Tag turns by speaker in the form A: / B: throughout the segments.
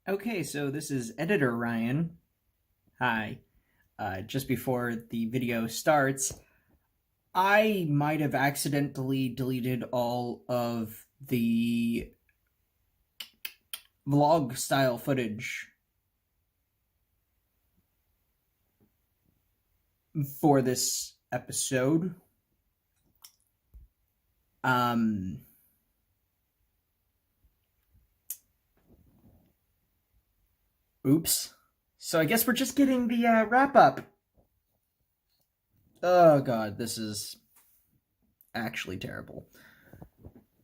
A: Okay, so this is Editor Ryan. Hi. Just before the video starts, I might have accidentally deleted all of the vlog style footage for this episode. Oops. So I guess we're just getting the wrap up. Oh god, this is actually terrible.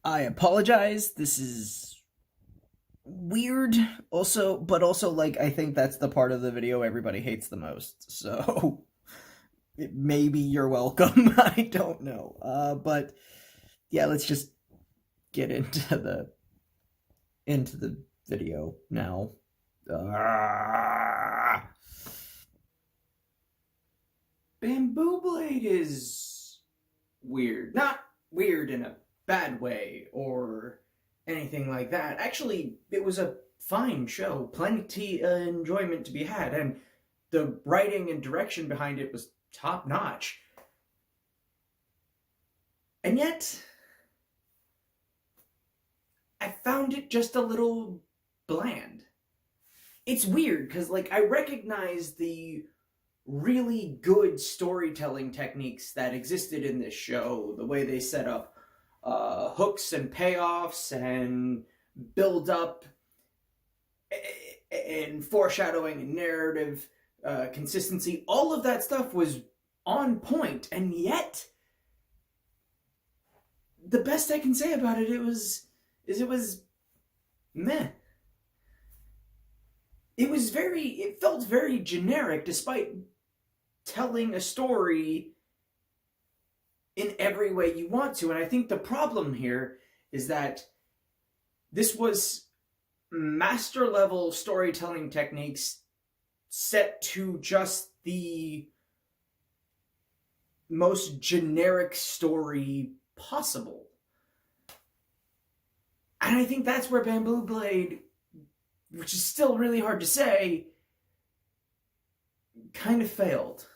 A: I apologize. This is weird. But also, like, I think that's the part of the video everybody hates the most. So maybe you're welcome. I don't know. But yeah, let's just get into the video now. Bamboo Blade is weird. Not weird in a bad way or anything like that. Actually, it was a fine show. Plenty of enjoyment to be had, and the writing and direction behind it was top notch. And yet, I found it just a little bland. It's weird because, like, I recognize the really good storytelling techniques that existed in this show, the way they set up hooks and payoffs and build up and foreshadowing and narrative consistency. All of that stuff was on point, and yet the best I can say about it it was meh. It felt very generic despite telling a story in every way you want to. And I think the problem here is that this was master level storytelling techniques set to just the most generic story possible. And I think that's where Bamboo Blade, which is still really hard to say, kind of failed.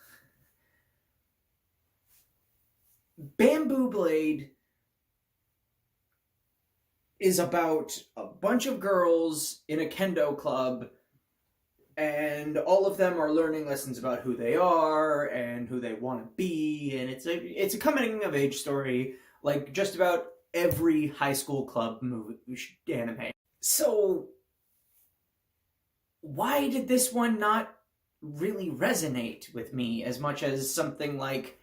A: Bamboo Blade is about a bunch of girls in a kendo club, and all of them are learning lessons about who they are and who they want to be, and it's a coming of age story, like just about every high school club movie anime. So why did this one not really resonate with me as much as something like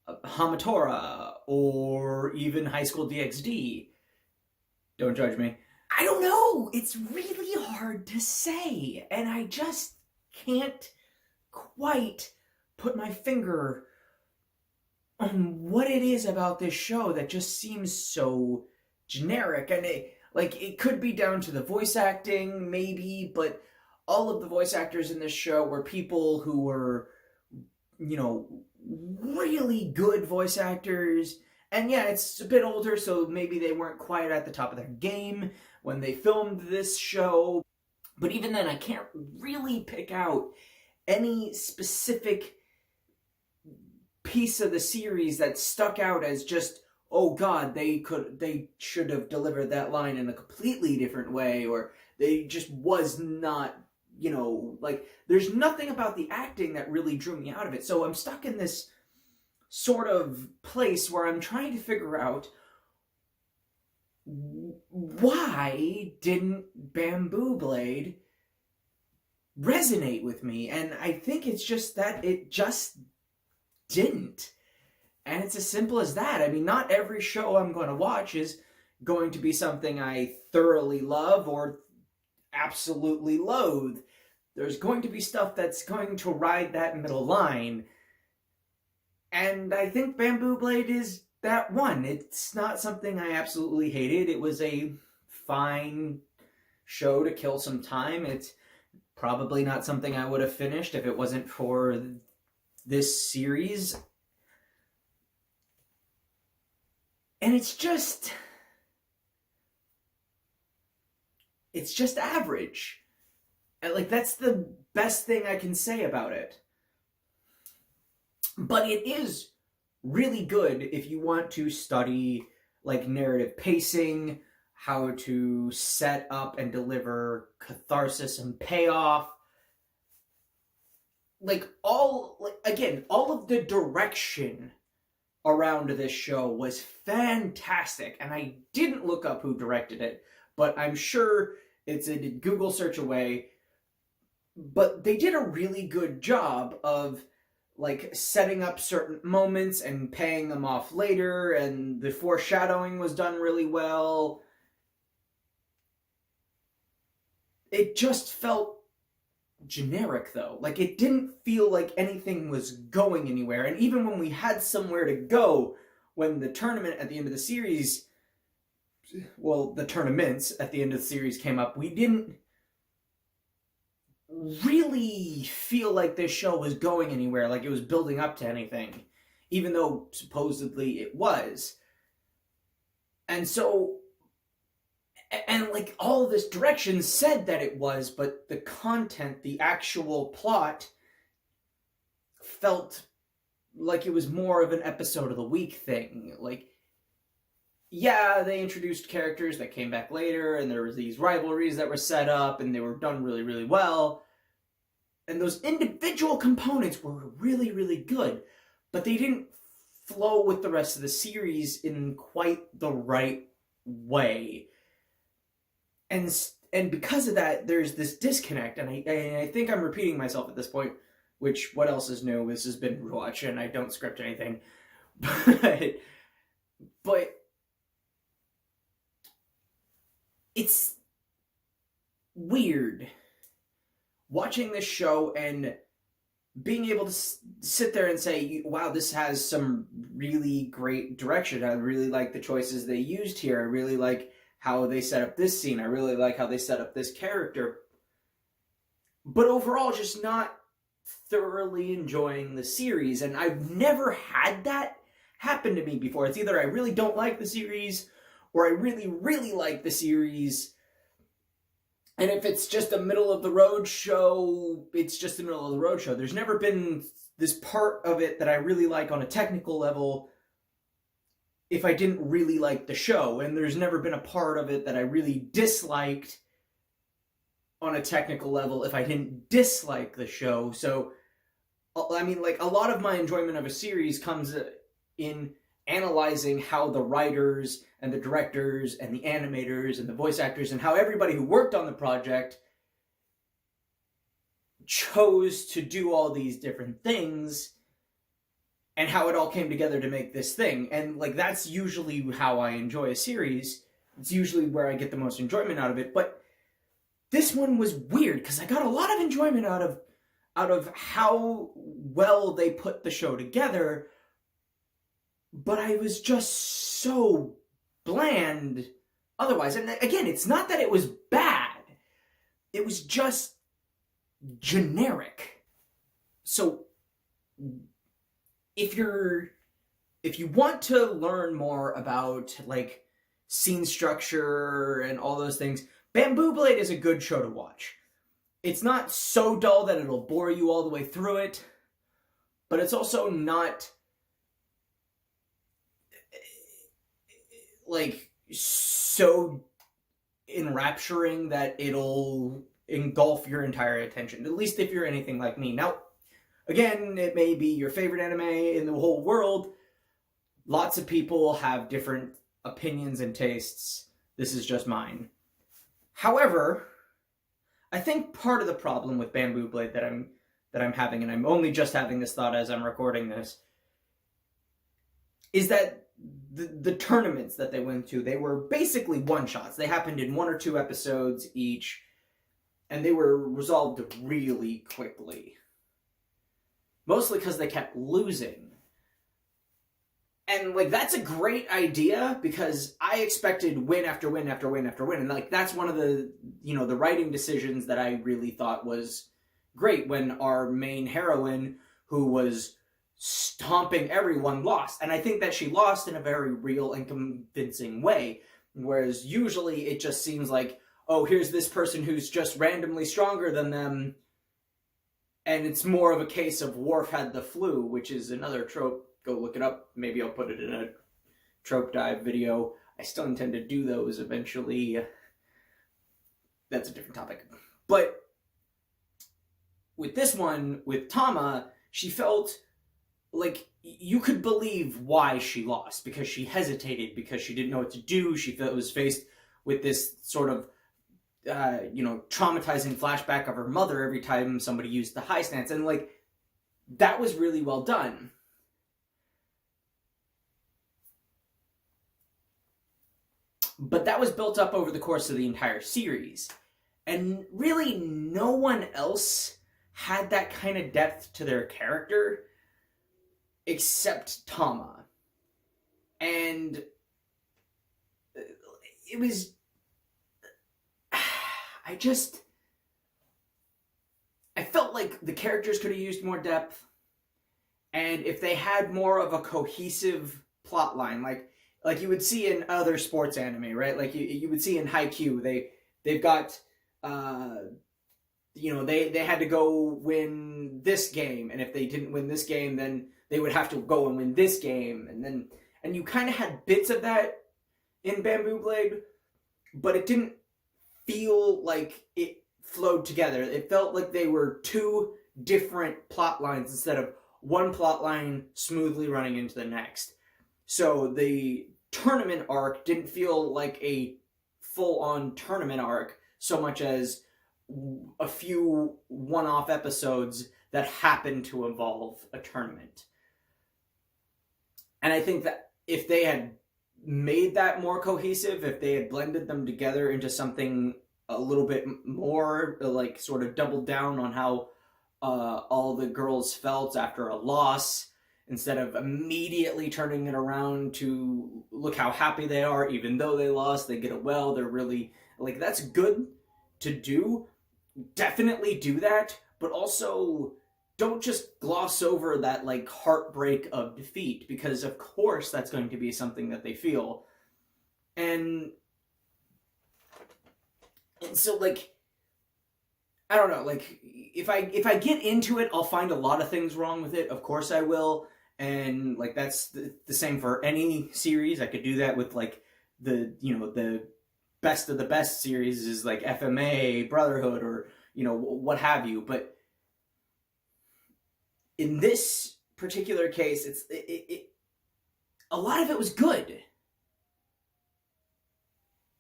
A: Hamatora or even High School DxD? Don't judge me. I don't know. It's really hard to say, and I just can't quite put my finger on what it is about this show that just seems so generic. And it could be down to the voice acting, maybe, but all of the voice actors in this show were people who were, really good voice actors. And yeah, it's a bit older, so maybe they weren't quite at the top of their game when they filmed this show. But even then, I can't really pick out any specific piece of the series that stuck out as just, oh god, they should have delivered that line in a completely different way, or they just was not, there's nothing about the acting that really drew me out of it. So I'm stuck in this sort of place where I'm trying to figure out, why didn't Bamboo Blade resonate with me? And I think it's just that it just didn't. And it's as simple as that. I mean, not every show I'm going to watch is going to be something I thoroughly love or absolutely loathe. There's going to be stuff that's going to ride that middle line. And I think Bamboo Blade is that one. It's not something I absolutely hated. It was a fine show to kill some time. It's probably not something I would have finished if it wasn't for this series. And it's just average. And like, that's the best thing I can say about it. But it is really good if you want to study like narrative pacing, how to set up and deliver catharsis and payoff. Like, again, all of the direction around this show was fantastic. And I didn't look up who directed it, but I'm sure it's a Google search away. But they did a really good job of like setting up certain moments and paying them off later, and the foreshadowing was done really well. It just felt generic though. Like, it didn't feel like anything was going anywhere. And even when we had somewhere to go, when the tournament at the end of the series, well, the tournaments at the end of the series came up, we didn't really feel like this show was going anywhere, like it was building up to anything, even though supposedly it was. And so, and like, all of this direction said that it was, but the content, the actual plot, felt like it was more of an episode of the week thing. Like, yeah, they introduced characters that came back later, and there was these rivalries that were set up, and they were done really, really well. And those individual components were really, really good, but they didn't flow with the rest of the series in quite the right way. And because of that, there's this disconnect, and I think I'm repeating myself at this point, which, what else is new? This has been Watch, and I don't script anything. But it's weird watching this show and being able to sit there and say, wow, this has some really great direction. I really like the choices they used here. I really like how they set up this scene. I really like how they set up this character. But overall, just not thoroughly enjoying the series. And I've never had that happen to me before. It's either I really don't like the series, or I really, really like the series. And if it's just a middle-of-the-road show, it's just a middle-of-the-road show. There's never been this part of it that I really like on a technical level if I didn't really like the show. And there's never been a part of it that I really disliked on a technical level if I didn't dislike the show. So, I mean, like, a lot of my enjoyment of a series comes in analyzing how the writers and the directors and the animators and the voice actors and how everybody who worked on the project chose to do all these different things and how it all came together to make this thing. And like, that's usually how I enjoy a series. It's usually where I get the most enjoyment out of it. But this one was weird because I got a lot of enjoyment out of how well they put the show together, but I was just so bland otherwise. And again, it's not that it was bad. It was just generic. So if you want to learn more about like scene structure and all those things, Bamboo Blade is a good show to watch. It's not so dull that it'll bore you all the way through it, but it's also not like so enrapturing that it'll engulf your entire attention, at least if you're anything like me. Now, again, it may be your favorite anime in the whole world. Lots of people have different opinions and tastes. This is just mine. However, I think part of the problem with Bamboo Blade that I'm having, and I'm only just having this thought as I'm recording this, is that the tournaments that they went to, they were basically one-shots. They happened in 1 or 2 episodes each, and they were resolved really quickly. Mostly because they kept losing. And, like, that's a great idea, because I expected win after win after win after win. And, like, that's one of the, the writing decisions that I really thought was great when our main heroine, who was stomping everyone, lost. And I think that she lost in a very real and convincing way. Whereas usually it just seems like, oh, here's this person who's just randomly stronger than them, and it's more of a case of Worf had the flu, which is another trope. Go look it up. Maybe I'll put it in a trope dive video. I still intend to do those eventually. That's a different topic. But with this one, with Tama, she felt like you could believe why she lost, because she hesitated, because she didn't know what to do. She was faced with this sort of traumatizing flashback of her mother every time somebody used the high stance, and like that was really well done. But that was built up over the course of the entire series, and really no one else had that kind of depth to their character except Tama. And it was, I felt like the characters could have used more depth, and if they had more of a cohesive plot line, like you would see in other sports anime, right? Like you would see in Haikyuu, they've got they had to go win this game, and if they didn't win this game, then they would have to go and win this game, and you kind of had bits of that in Bamboo Blade, but it didn't feel like it flowed together. It felt like they were two different plot lines instead of one plot line smoothly running into the next. So the tournament arc didn't feel like a full-on tournament arc so much as a few one-off episodes that happened to involve a tournament. And I think that if they had made that more cohesive, if they had blended them together into something a little bit more, like sort of doubled down on how all the girls felt after a loss, instead of immediately turning it around to look how happy they are, even though they lost, they get it well, they're really, like, that's good to do. Definitely do that, but also don't just gloss over that, like, heartbreak of defeat, because of course that's going to be something that they feel. And so, like, I don't know, like, if I get into it, I'll find a lot of things wrong with it. Of course I will. And, like, that's the same for any series. I could do that with, like, the best of the best series is, like, FMA, Brotherhood, or, what have you. But in this particular case, a lot of it was good.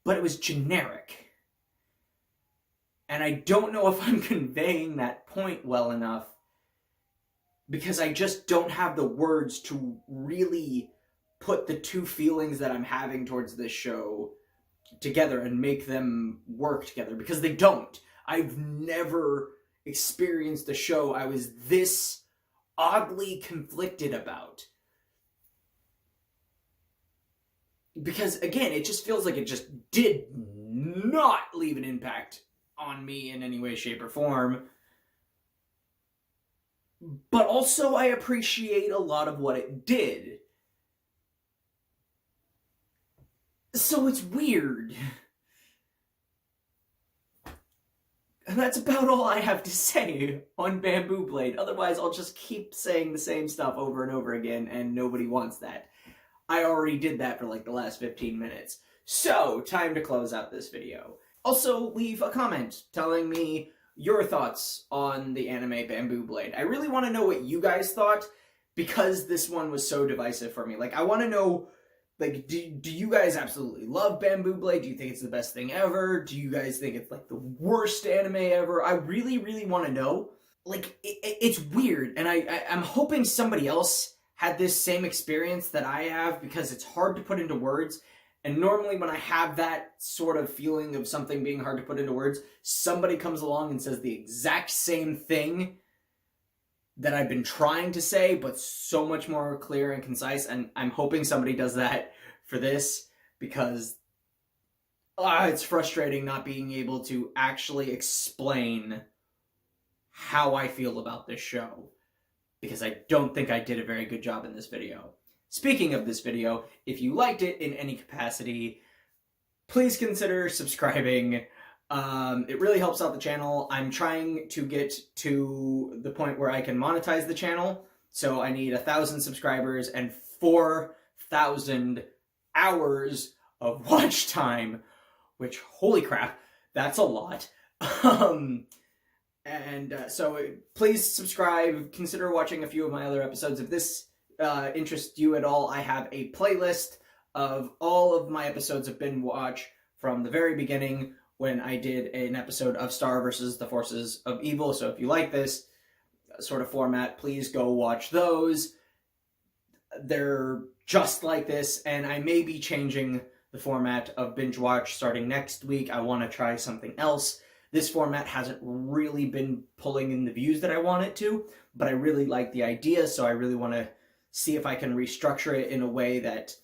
A: But it was generic. And I don't know if I'm conveying that point well enough, because I just don't have the words to really put the two feelings that I'm having towards this show together and make them work together, because they don't. I've never experienced a show I was this oddly conflicted about. Because, again, it just feels like it just did not leave an impact on me in any way, shape, or form. But also, I appreciate a lot of what it did. So it's weird. And that's about all I have to say on Bamboo Blade. Otherwise, I'll just keep saying the same stuff over and over again, and nobody wants that. I already did that for, like, the last 15 minutes. So, time to close out this video. Also, leave a comment telling me your thoughts on the anime Bamboo Blade. I really want to know what you guys thought, because this one was so divisive for me. Like, I want to know, like, do you guys absolutely love Bamboo Blade? Do you think it's the best thing ever? Do you guys think it's, like, the worst anime ever? I really, really want to know. Like, it's weird, and I'm hoping somebody else had this same experience that I have, because it's hard to put into words. And normally when I have that sort of feeling of something being hard to put into words, somebody comes along and says the exact same thing that I've been trying to say, but so much more clear and concise. And I'm hoping somebody does that for this, because it's frustrating not being able to actually explain how I feel about this show, because I don't think I did a very good job in this video. Speaking of this video, if you liked it in any capacity, please consider subscribing. It really helps out the channel. I'm trying to get to the point where I can monetize the channel. So I need 1,000 subscribers and 4,000 hours of watch time, which, holy crap, that's a lot. So please subscribe. Consider watching a few of my other episodes. If this interests you at all, I have a playlist of all of my episodes of Binge Watch from the very beginning when I did an episode of Star versus the Forces of Evil. So if you like this sort of format, please go watch those. They're just like this, and I may be changing the format of Binge Watch starting next week. I want to try something else. This format hasn't really been pulling in the views that I want it to, but I really like the idea, so I really want to see if I can restructure it in a way that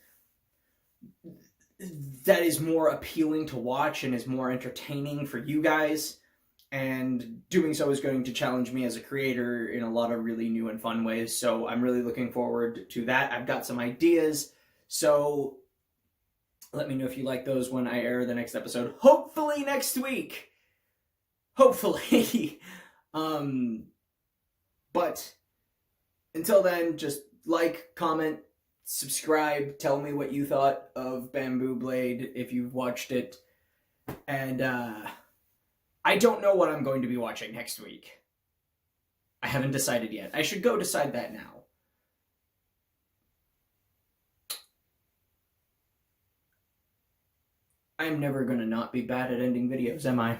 A: is more appealing to watch and is more entertaining for you guys. And doing so is going to challenge me as a creator in a lot of really new and fun ways. So I'm really looking forward to that. I've got some ideas. So let me know if you like those when I air the next episode. Hopefully next week. Hopefully. But until then, just like, comment, subscribe, tell me what you thought of Bamboo Blade if you've watched it. And I don't know what I'm going to be watching next week. I haven't decided yet. I should go decide that now. I'm never gonna not be bad at ending videos, am I?